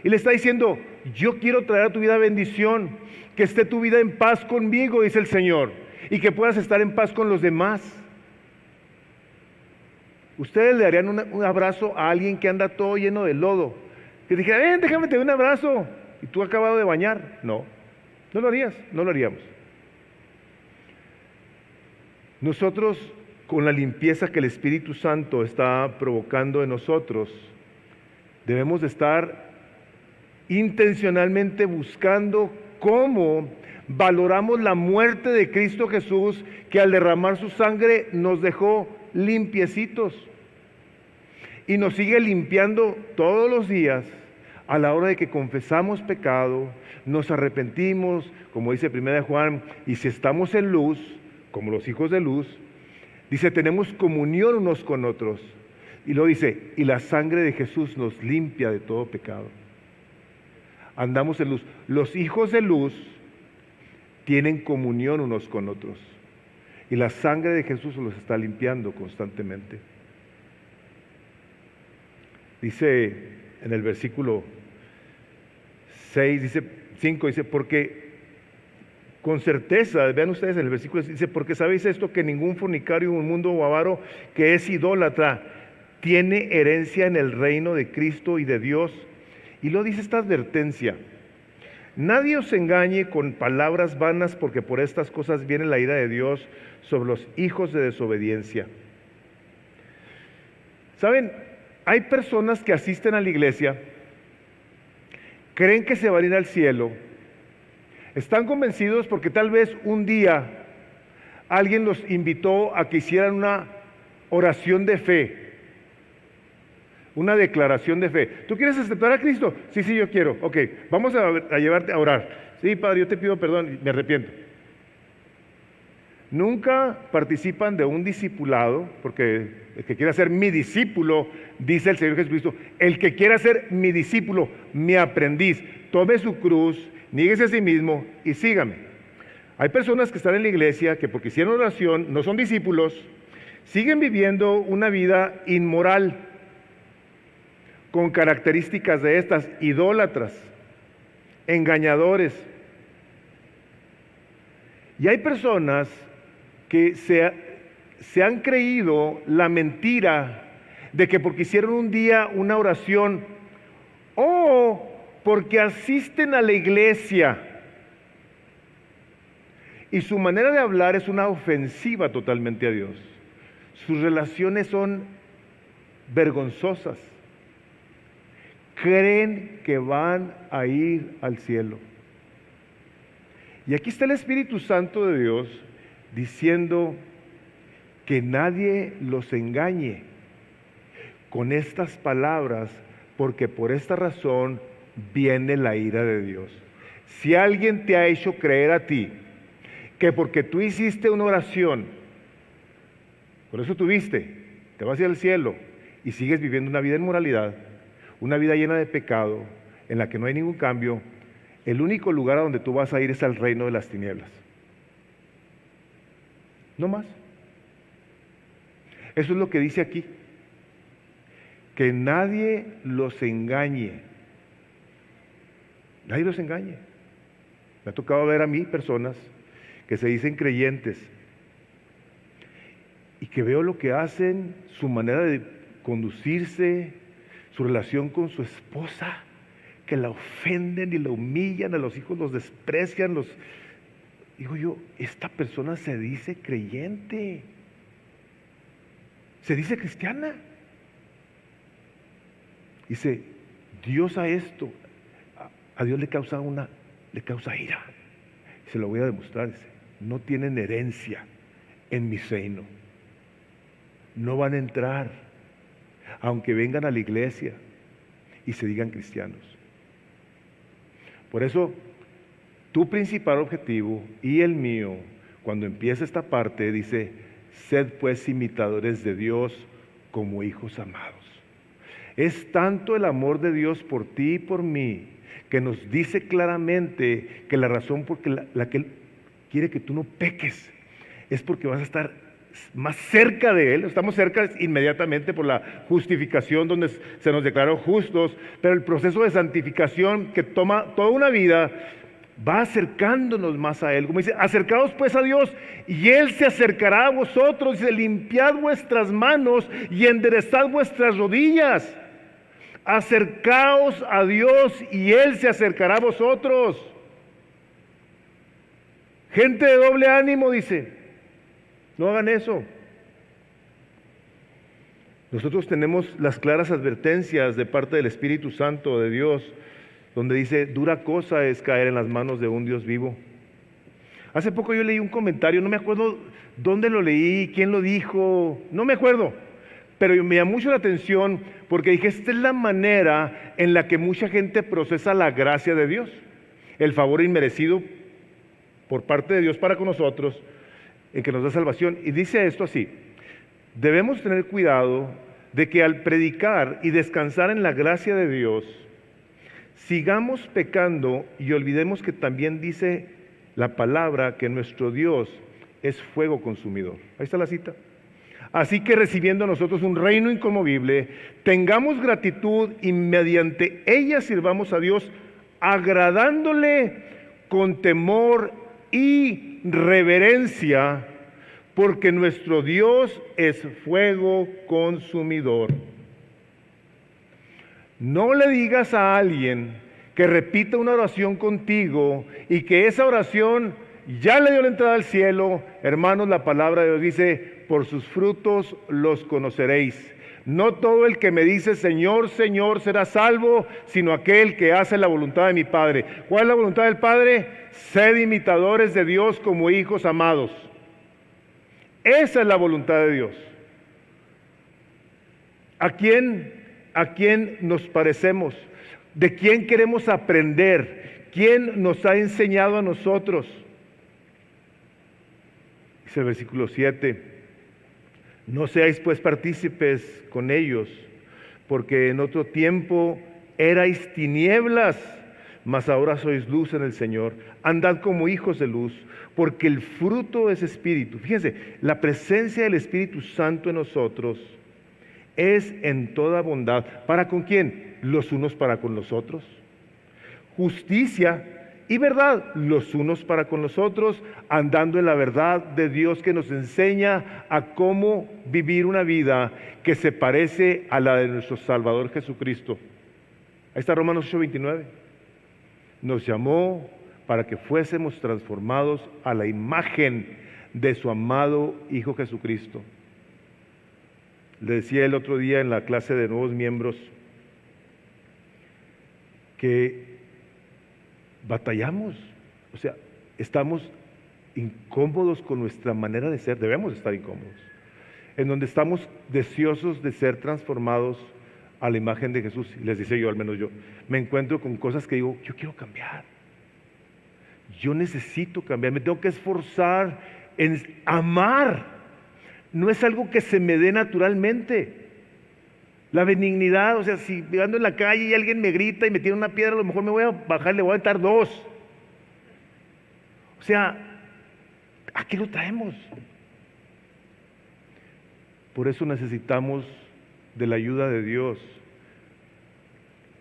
Speaker 1: y le está diciendo: yo quiero traer a tu vida bendición, que esté tu vida en paz conmigo, dice el Señor, y que puedas estar en paz con los demás. Ustedes le darían un abrazo a alguien que anda todo lleno de lodo, que dijera: ven, déjame te doy un abrazo, y tú acabado de bañar. No, no lo harías, no lo haríamos. Nosotros, con la limpieza que el Espíritu Santo está provocando en nosotros, debemos de estar intencionalmente buscando cómo valoramos la muerte de Cristo Jesús, que al derramar su sangre nos dejó limpiecitos y nos sigue limpiando todos los días a la hora de que confesamos pecado, nos arrepentimos, como dice 1 Juan, y si estamos en luz, como los hijos de luz, dice, tenemos comunión unos con otros. Y luego dice, y la sangre de Jesús nos limpia de todo pecado. Andamos en luz. Los hijos de luz tienen comunión unos con otros. Y la sangre de Jesús los está limpiando constantemente. Dice en el versículo 5, dice, porque con certeza, vean ustedes en el versículo, dice, porque sabéis esto, que ningún fornicario, inmundo o avaro que es idólatra tiene herencia en el reino de Cristo y de Dios. Y luego dice esta advertencia: nadie os engañe con palabras vanas, porque por estas cosas viene la ira de Dios sobre los hijos de desobediencia. ¿Saben? Hay personas que asisten a la iglesia, creen que se van a ir al cielo, están convencidos porque tal vez un día alguien los invitó a que hicieran una oración de fe, una declaración de fe. ¿Tú quieres aceptar a Cristo? Sí, yo quiero. Ok, vamos a llevarte a orar. Sí, Padre, yo te pido perdón, me arrepiento. Nunca participan de un discipulado, porque el que quiera ser mi discípulo, dice el Señor Jesucristo, el que quiera ser mi discípulo, mi aprendiz, tome su cruz, níguese a sí mismo y sígame. Hay personas que están en la iglesia que porque hicieron oración, no son discípulos, siguen viviendo una vida inmoral, con características de estas, idólatras, engañadores. Y hay personas que se han creído la mentira de que porque hicieron un día una oración o porque asisten a la iglesia y su manera de hablar es una ofensiva totalmente a Dios. Sus relaciones son vergonzosas. Creen que van a ir al cielo. Y aquí está el Espíritu Santo de Dios diciendo que nadie los engañe con estas palabras, porque por esta razón viene la ira de Dios. Si alguien te ha hecho creer a ti que porque tú hiciste una oración, por eso tuviste, te vas a ir al cielo y sigues viviendo una vida en moralidad, una vida llena de pecado, en la que no hay ningún cambio, el único lugar a donde tú vas a ir es al reino de las tinieblas. No más. Eso es lo que dice aquí. Que nadie los engañe. Nadie los engañe. Me ha tocado ver a mí personas que se dicen creyentes y que veo lo que hacen, su manera de conducirse, su relación con su esposa, que la ofenden y la humillan, a los hijos los desprecian, digo yo, esta persona se dice creyente, se dice cristiana. Dice, Dios a esto, a Dios le causa ira. Se lo voy a demostrar, dice, no tienen herencia en mi reino. No van a entrar, aunque vengan a la iglesia y se digan cristianos. Por eso, tu principal objetivo y el mío, cuando empieza esta parte, dice, sed pues imitadores de Dios como hijos amados. Es tanto el amor de Dios por ti y por mí, que nos dice claramente que la razón por la que Él quiere que tú no peques es porque vas a estar más cerca de Él. Estamos cerca inmediatamente por la justificación, donde se nos declaró justos, pero el proceso de santificación que toma toda una vida va acercándonos más a Él. Como dice, acercaos pues a Dios y Él se acercará a vosotros. Dice, limpiad vuestras manos y enderezad vuestras rodillas. Acercaos a Dios y Él se acercará a vosotros. Gente de doble ánimo, dice, no hagan eso. Nosotros tenemos las claras advertencias de parte del Espíritu Santo de Dios, donde dice, dura cosa es caer en las manos de un Dios vivo. Hace poco yo leí un comentario, no me acuerdo dónde lo leí, quién lo dijo, no me acuerdo, pero me llamó mucho la atención porque dije, esta es la manera en la que mucha gente procesa la gracia de Dios, el favor inmerecido por parte de Dios para con nosotros, en que nos da salvación. Y dice esto así: debemos tener cuidado de que al predicar y descansar en la gracia de Dios, sigamos pecando y olvidemos que también dice la palabra que nuestro Dios es fuego consumidor. Ahí está la cita. Así que recibiendo nosotros un reino inconmovible, tengamos gratitud y mediante ella sirvamos a Dios, agradándole con temor y reverencia, porque nuestro Dios es fuego consumidor. No le digas a alguien que repita una oración contigo y que esa oración ya le dio la entrada al cielo. Hermanos, la palabra de Dios dice, por sus frutos los conoceréis. No todo el que me dice Señor, Señor será salvo, sino aquel que hace la voluntad de mi Padre. ¿Cuál es la voluntad del Padre? Sed imitadores de Dios como hijos amados. Esa es la voluntad de Dios. ¿A quién nos parecemos? ¿De quién queremos aprender? ¿Quién nos ha enseñado a nosotros? Dice el versículo 7, no seáis pues partícipes con ellos, porque en otro tiempo erais tinieblas, mas ahora sois luz en el Señor. Andad como hijos de luz, porque el fruto es Espíritu. Fíjense, la presencia del Espíritu Santo en nosotros es en toda bondad. ¿Para con quién? Los unos para con los otros. Justicia y verdad, los unos para con los otros, andando en la verdad de Dios que nos enseña a cómo vivir una vida que se parece a la de nuestro Salvador Jesucristo. Ahí está Romanos 8:29. Nos llamó para que fuésemos transformados a la imagen de su amado Hijo Jesucristo. Le decía el otro día en la clase de nuevos miembros que batallamos, o sea, estamos incómodos con nuestra manera de ser, debemos estar incómodos, en donde estamos deseosos de ser transformados a la imagen de Jesús. Les decía yo, al menos yo, me encuentro con cosas que digo, yo quiero cambiar, yo necesito cambiar, me tengo que esforzar en amar. No es algo que se me dé naturalmente. La benignidad, o sea, si ando en la calle y alguien me grita y me tira una piedra, a lo mejor me voy a bajar, le voy a aventar dos. O sea, ¿a qué lo traemos? Por eso necesitamos de la ayuda de Dios,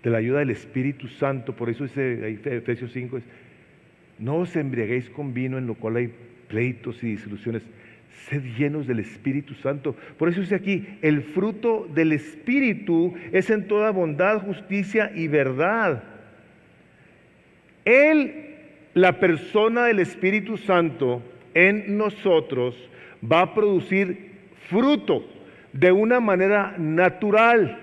Speaker 1: de la ayuda del Espíritu Santo. Por eso dice ahí Efesios 5, no os embriaguéis con vino en lo cual hay pleitos y disoluciones. Sed llenos del Espíritu Santo. Por eso dice aquí, el fruto del Espíritu es en toda bondad, justicia y verdad. Él, la persona del Espíritu Santo en nosotros, va a producir fruto de una manera natural.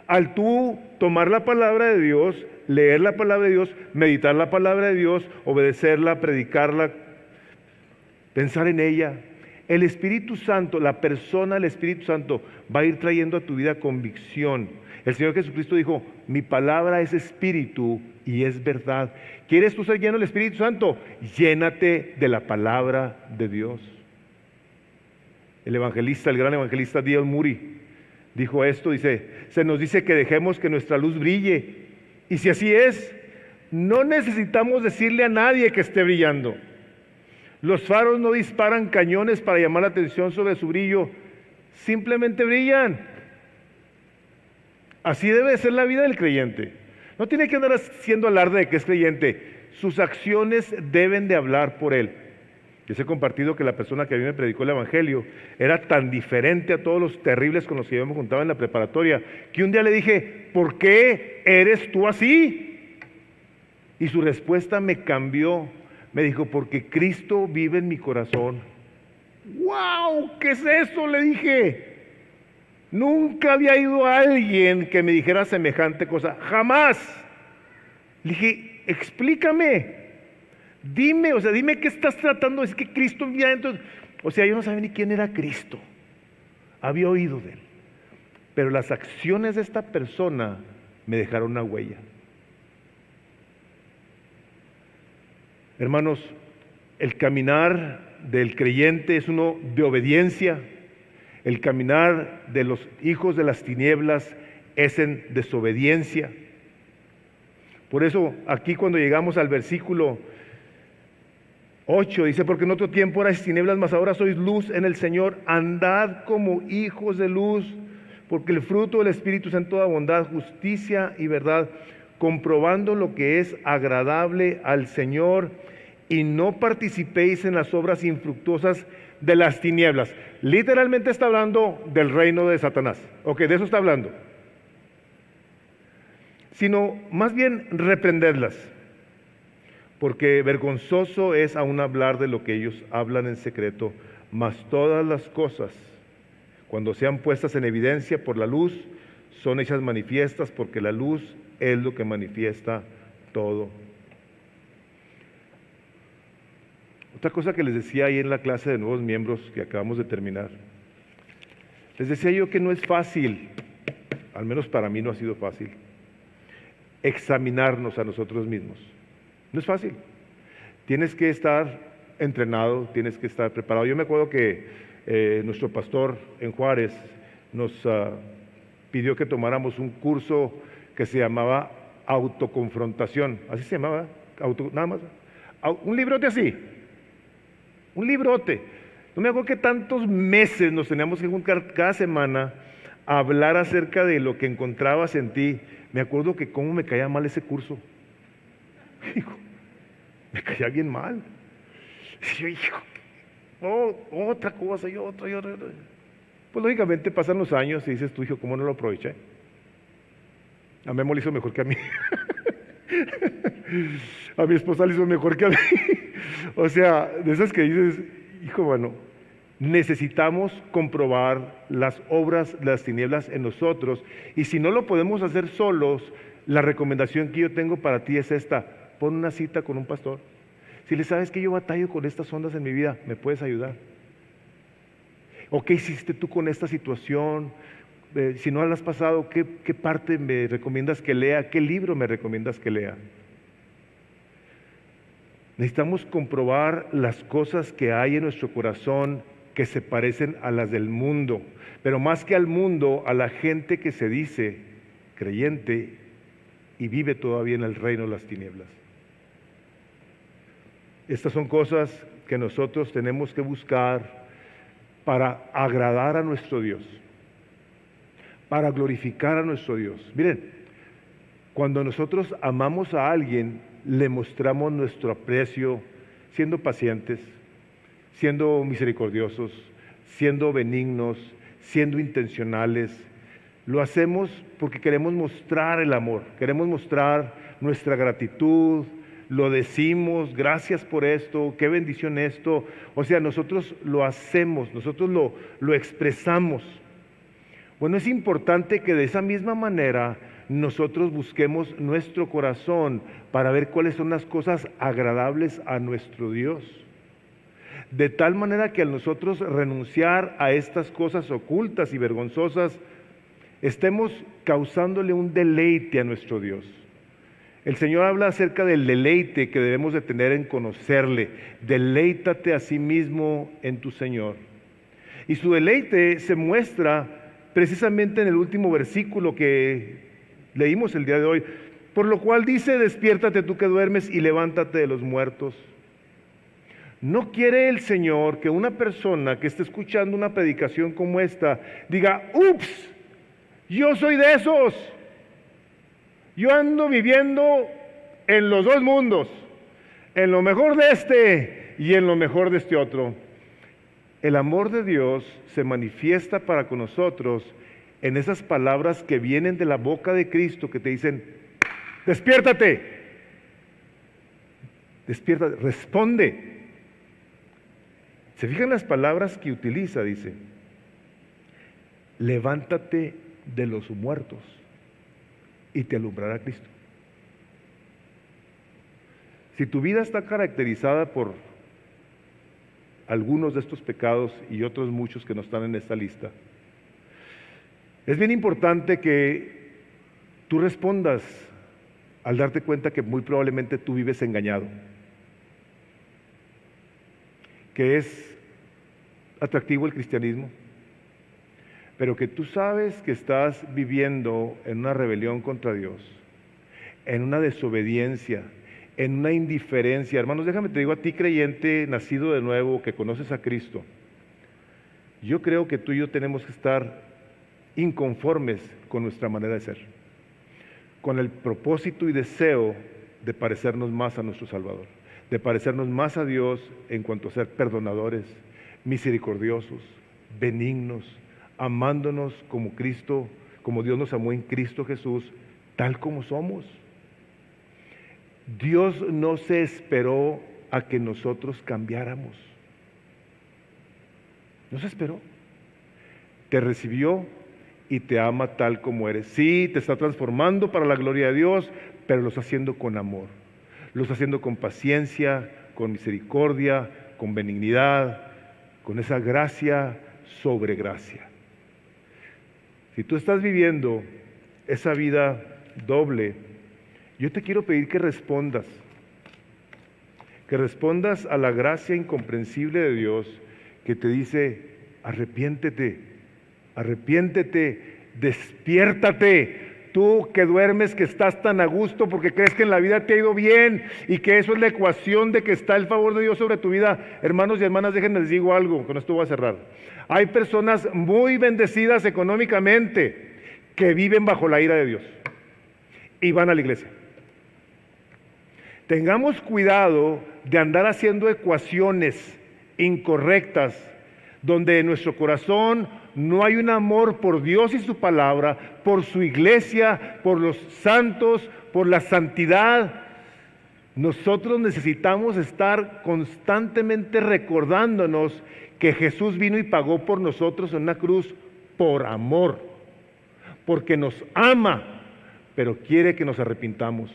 Speaker 1: Al tú tomar la palabra de Dios, leer la palabra de Dios, meditar la palabra de Dios, obedecerla, predicarla, pensar en ella, el Espíritu Santo, la persona del Espíritu Santo va a ir trayendo a tu vida convicción. El Señor Jesucristo dijo, mi palabra es espíritu y es verdad. ¿Quieres tú ser lleno del Espíritu Santo? Llénate de la palabra de Dios. El gran evangelista D.L. Moody dijo esto, dice, se nos dice que dejemos que nuestra luz brille. Y si así es, No necesitamos decirle a nadie que esté brillando. Los faros no disparan cañones para llamar la atención sobre su brillo, simplemente brillan. Así debe ser la vida del creyente. No tiene que andar haciendo alarde de que es creyente. Sus acciones deben de hablar por él. Yo he compartido que la persona que a mí me predicó el Evangelio era tan diferente a todos los terribles con los que yo me juntaba en la preparatoria, que un día le dije, ¿por qué eres tú así? Y su respuesta me cambió. Me dijo, porque Cristo vive en mi corazón. ¡Wow! ¿Qué es eso? Le dije. Nunca había ido a alguien que me dijera semejante cosa. ¡Jamás! Le dije, explícame. Dime, dime qué estás tratando. Es que Cristo vivía dentro. Yo no sabía ni quién era Cristo. Había oído de él. Pero las acciones de esta persona me dejaron una huella. Hermanos, el caminar del creyente es uno de obediencia. El caminar de los hijos de las tinieblas es en desobediencia. Por eso aquí cuando llegamos al versículo 8 dice, porque en otro tiempo erais tinieblas, mas ahora sois luz en el Señor. Andad como hijos de luz, porque el fruto del Espíritu es en toda bondad, justicia y verdad, comprobando lo que es agradable al Señor, y no participéis en las obras infructuosas de las tinieblas. Literalmente está hablando del reino de Satanás. De eso está hablando. Sino más bien reprenderlas. Porque vergonzoso es aún hablar de lo que ellos hablan en secreto, mas todas las cosas, cuando sean puestas en evidencia por la luz, son hechas manifiestas, porque la luz es lo que manifiesta todo. Otra cosa que les decía ahí en la clase de nuevos miembros que acabamos de terminar, les decía yo que no es fácil, al menos para mí no ha sido fácil, examinarnos a nosotros mismos. No es fácil. Tienes que estar entrenado, tienes que estar preparado. Yo me acuerdo que nuestro pastor en Juárez nos pidió que tomáramos un curso que se llamaba autoconfrontación. Así se llamaba, nada más. Un librote así. Un librote. No me acuerdo que tantos meses nos teníamos que juntar cada semana a hablar acerca de lo que encontrabas en ti. Me acuerdo que cómo me caía mal ese curso. Hijo, me caía bien mal. Y yo, otra cosa, y otra. Pues lógicamente pasan los años y dices tú, hijo, ¿cómo no lo aproveché? A Memo le hizo mejor que a mí. A mi esposa le hizo mejor que a mí. De esas que dices, hijo, bueno, necesitamos comprobar las obras de las tinieblas en nosotros, y si no lo podemos hacer solos, la recomendación que yo tengo para ti es esta: pon una cita con un pastor. Si le sabes que yo batallo con estas ondas en mi vida, ¿me puedes ayudar? ¿O qué hiciste tú con esta situación? Si no la has pasado, ¿qué parte me recomiendas que lea? ¿Qué libro me recomiendas que lea? Necesitamos comprobar las cosas que hay en nuestro corazón que se parecen a las del mundo, pero más que al mundo, a la gente que se dice creyente y vive todavía en el reino de las tinieblas. Estas son cosas que nosotros tenemos que buscar para agradar a nuestro Dios, para glorificar a nuestro Dios. Miren, cuando nosotros amamos a alguien, le mostramos nuestro aprecio, siendo pacientes, siendo misericordiosos, siendo benignos, siendo intencionales. Lo hacemos porque queremos mostrar el amor, queremos mostrar nuestra gratitud, lo decimos, gracias por esto, qué bendición esto. Nosotros lo hacemos, nosotros lo expresamos. Bueno, es importante que de esa misma manera nosotros busquemos nuestro corazón para ver cuáles son las cosas agradables a nuestro Dios. De tal manera que al nosotros renunciar a estas cosas ocultas y vergonzosas, estemos causándole un deleite a nuestro Dios. El Señor habla acerca del deleite que debemos de tener en conocerle. Deleítate a sí mismo en tu Señor. Y su deleite se muestra precisamente en el último versículo que leímos el día de hoy. Por lo cual dice, despiértate tú que duermes y levántate de los muertos. No quiere el Señor que una persona que esté escuchando una predicación como esta diga, ups, yo soy de esos. Yo ando viviendo en los dos mundos, en lo mejor de este y en lo mejor de este otro. El amor de Dios se manifiesta para con nosotros en esas palabras que vienen de la boca de Cristo que te dicen, despiértate, despiértate, responde. ¿Se fijan las palabras que utiliza? Dice, levántate de los muertos y te alumbrará Cristo. Si tu vida está caracterizada por algunos de estos pecados y otros muchos que no están en esta lista, es bien importante que tú respondas al darte cuenta que muy probablemente tú vives engañado, que es atractivo el cristianismo, pero que tú sabes que estás viviendo en una rebelión contra Dios, en una desobediencia, en una indiferencia. Hermanos, déjame te digo a ti, creyente, nacido de nuevo, que conoces a Cristo, yo creo que tú y yo tenemos que estar inconformes con nuestra manera de ser, con el propósito y deseo de parecernos más a nuestro Salvador, de parecernos más a Dios en cuanto a ser perdonadores, misericordiosos, benignos, amándonos como Cristo, como Dios nos amó en Cristo Jesús, tal como somos. Dios no se esperó a que nosotros cambiáramos. No se esperó. Te recibió y te ama tal como eres. Sí, te está transformando para la gloria de Dios, pero lo está haciendo con amor. Lo está haciendo con paciencia, con misericordia, con benignidad, con esa gracia sobre gracia. Si tú estás viviendo esa vida doble, yo te quiero pedir que respondas a la gracia incomprensible de Dios que te dice, arrepiéntete, despiértate. Tú que duermes, que estás tan a gusto porque crees que en la vida te ha ido bien y que eso es la ecuación de que está el favor de Dios sobre tu vida. Hermanos y hermanas, déjenme les digo algo, con esto voy a cerrar. Hay personas muy bendecidas económicamente que viven bajo la ira de Dios y van a la iglesia. Tengamos cuidado de andar haciendo ecuaciones incorrectas donde en nuestro corazón no hay un amor por Dios y su palabra, por su iglesia, por los santos, por la santidad. Nosotros necesitamos estar constantemente recordándonos que Jesús vino y pagó por nosotros en una cruz por amor, porque nos ama, pero quiere que nos arrepintamos.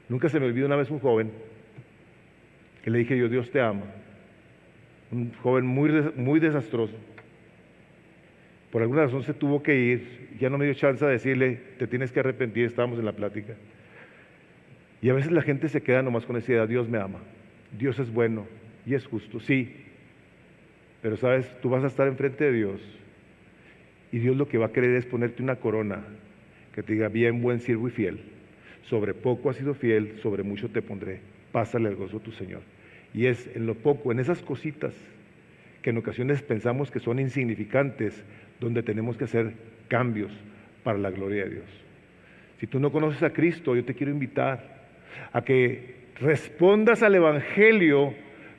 Speaker 1: Nunca se me olvidó una vez un joven que le dije yo, Dios te ama. Un joven muy desastroso. Por alguna razón se tuvo que ir, ya no me dio chance de decirle, te tienes que arrepentir, estábamos en la plática. Y a veces la gente se queda nomás con esa idea, Dios me ama, Dios es bueno y es justo, sí. Pero sabes, tú vas a estar enfrente de Dios y Dios lo que va a querer es ponerte una corona que te diga, bien, buen siervo y fiel. Sobre poco has sido fiel, sobre mucho te pondré. Pásale al gozo tu Señor. Y es en lo poco, en esas cositas que en ocasiones pensamos que son insignificantes, donde tenemos que hacer cambios para la gloria de Dios. Si tú no conoces a Cristo, yo te quiero invitar a que respondas al Evangelio.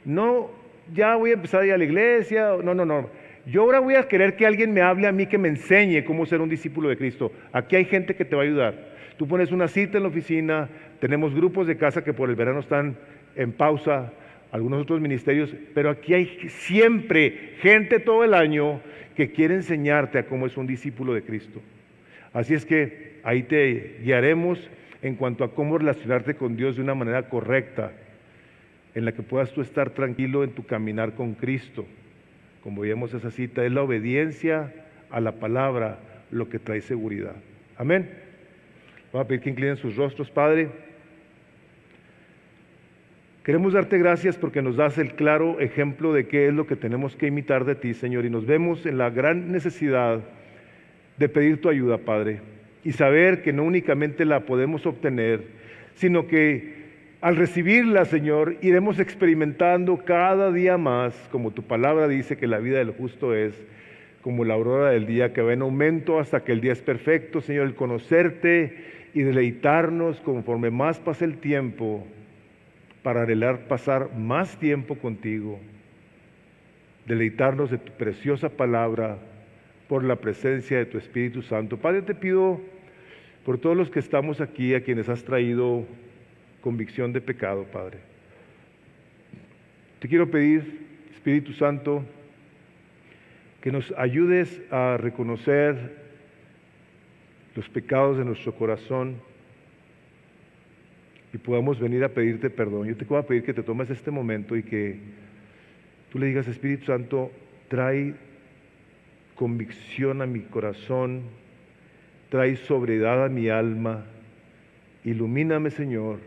Speaker 1: No, ya voy a empezar a ir a la iglesia, no. Yo ahora voy a querer que alguien me hable a mí, que me enseñe cómo ser un discípulo de Cristo. Aquí hay gente que te va a ayudar. Tú pones una cita en la oficina, tenemos grupos de casa que por el verano están en pausa, algunos otros ministerios, pero aquí hay siempre gente todo el año que quiere enseñarte a cómo es un discípulo de Cristo. Así es que ahí te guiaremos en cuanto a cómo relacionarte con Dios de una manera correcta, en la que puedas tú estar tranquilo en tu caminar con Cristo. Como veíamos esa cita, es la obediencia a la palabra lo que trae seguridad. Amén. Vamos a pedir que inclinen sus rostros, Padre. Queremos darte gracias porque nos das el claro ejemplo de qué es lo que tenemos que imitar de ti, Señor, y nos vemos en la gran necesidad de pedir tu ayuda, Padre. y saber que no únicamente la podemos obtener, sino que al recibirla, Señor, iremos experimentando cada día más, como tu palabra dice que la vida del justo es como la aurora del día que va en aumento hasta que el día es perfecto, Señor, el conocerte y deleitarnos conforme más pasa el tiempo para anhelar pasar más tiempo contigo, deleitarnos de tu preciosa palabra por la presencia de tu Espíritu Santo. Padre, te pido por todos los que estamos aquí, a quienes has traído convicción de pecado, Padre. Te quiero pedir, Espíritu Santo, que nos ayudes a reconocer los pecados de nuestro corazón y podamos venir a pedirte perdón. Yo te voy a pedir que te tomes este momento y que tú le digas, Espíritu Santo, trae convicción a mi corazón, trae sobriedad a mi alma, ilumíname, Señor,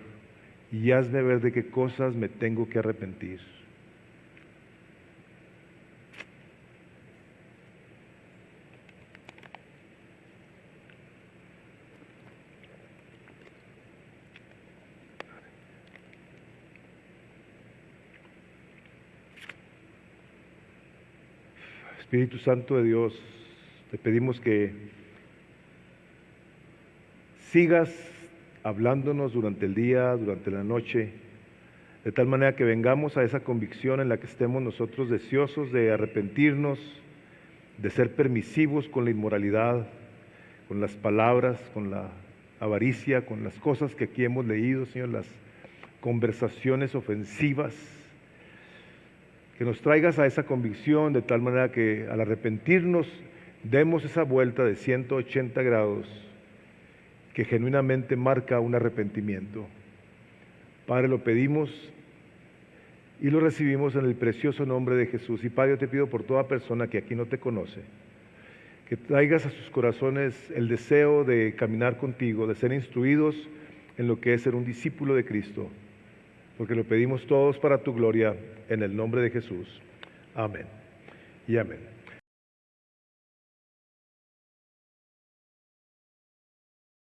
Speaker 1: y hazme ver de qué cosas me tengo que arrepentir. Espíritu Santo de Dios, te pedimos que sigas hablándonos durante el día, durante la noche, de tal manera que vengamos a esa convicción en la que estemos nosotros deseosos de arrepentirnos, de ser permisivos con la inmoralidad, con las palabras, con la avaricia, con las cosas que aquí hemos leído, Señor, las conversaciones ofensivas. Que nos traigas a esa convicción de tal manera que al arrepentirnos demos esa vuelta de 180 grados que genuinamente marca un arrepentimiento. Padre, lo pedimos y lo recibimos en el precioso nombre de Jesús. Y Padre, yo te pido por toda persona que aquí no te conoce, que traigas a sus corazones el deseo de caminar contigo, de ser instruidos en lo que es ser un discípulo de Cristo, porque lo pedimos todos para tu gloria, en el nombre de Jesús. Amén y amén.